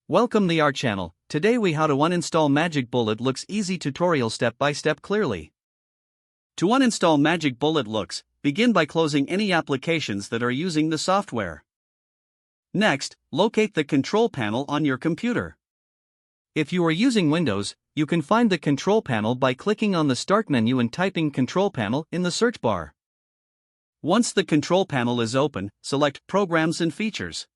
Welcome to our channel. Today we how to uninstall Magic Bullet Looks easy tutorial step by step clearly. To uninstall Magic Bullet Looks, begin by closing any applications that are using the software. Next, locate the control panel on your computer. If you are using Windows, you can find the control panel by clicking on the Start menu and typing Control Panel in the search bar. Once the control panel is open, select Programs and Features.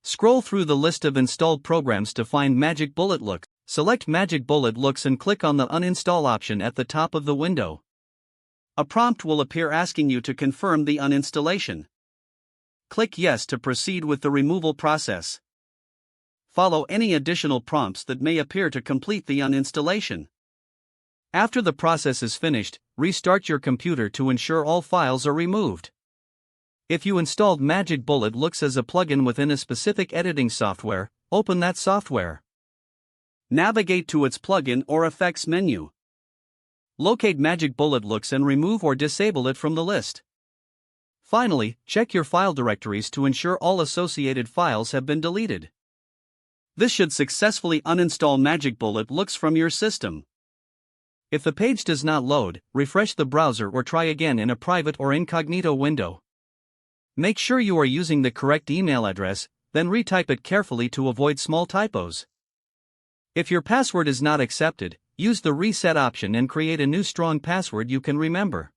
Scroll through the list of installed programs to find Magic Bullet Looks. Select Magic Bullet Looks and click on the Uninstall option at the top of the window. A prompt will appear asking you to confirm the uninstallation. Click Yes to proceed with the removal process. Follow any additional prompts that may appear to complete the uninstallation. After the process is finished, restart your computer to ensure all files are removed. If you installed Magic Bullet Looks as a plugin within a specific editing software, open that software. Navigate to its plugin or effects menu. Locate Magic Bullet Looks and remove or disable it from the list. Finally, check your file directories to ensure all associated files have been deleted. This should successfully uninstall Magic Bullet Looks from your system. If the page does not load, refresh the browser or try again in a private or incognito window. Make sure you are using the correct email address, then retype it carefully to avoid small typos. If your password is not accepted, use the reset option and create a new strong password you can remember.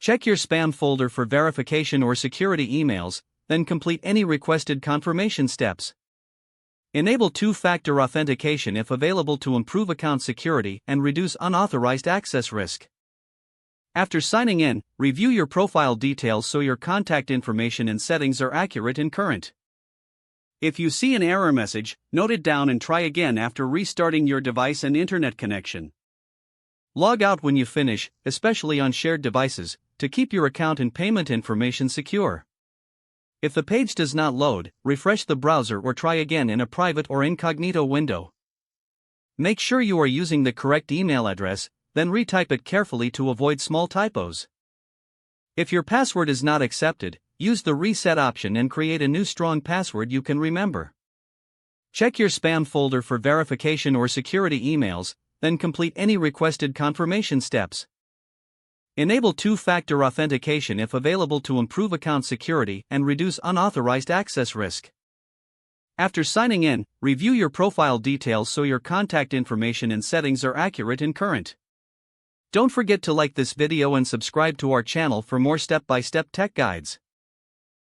Check your spam folder for verification or security emails, then complete any requested confirmation steps. Enable two-factor authentication if available to improve account security and reduce unauthorized access risk. After signing in, review your profile details so your contact information and settings are accurate and current. If you see an error message, note it down and try again after restarting your device and internet connection. Log out when you finish, especially on shared devices, to keep your account and payment information secure. If the page does not load, refresh the browser or try again in a private or incognito window. Make sure you are using the correct email address, then retype it carefully to avoid small typos. If your password is not accepted, use the reset option and create a new strong password you can remember. Check your spam folder for verification or security emails, then complete any requested confirmation steps. Enable two-factor authentication if available to improve account security and reduce unauthorized access risk. After signing in, review your profile details so your contact information and settings are accurate and current. Don't forget to like this video and subscribe to our channel for more step-by-step tech guides.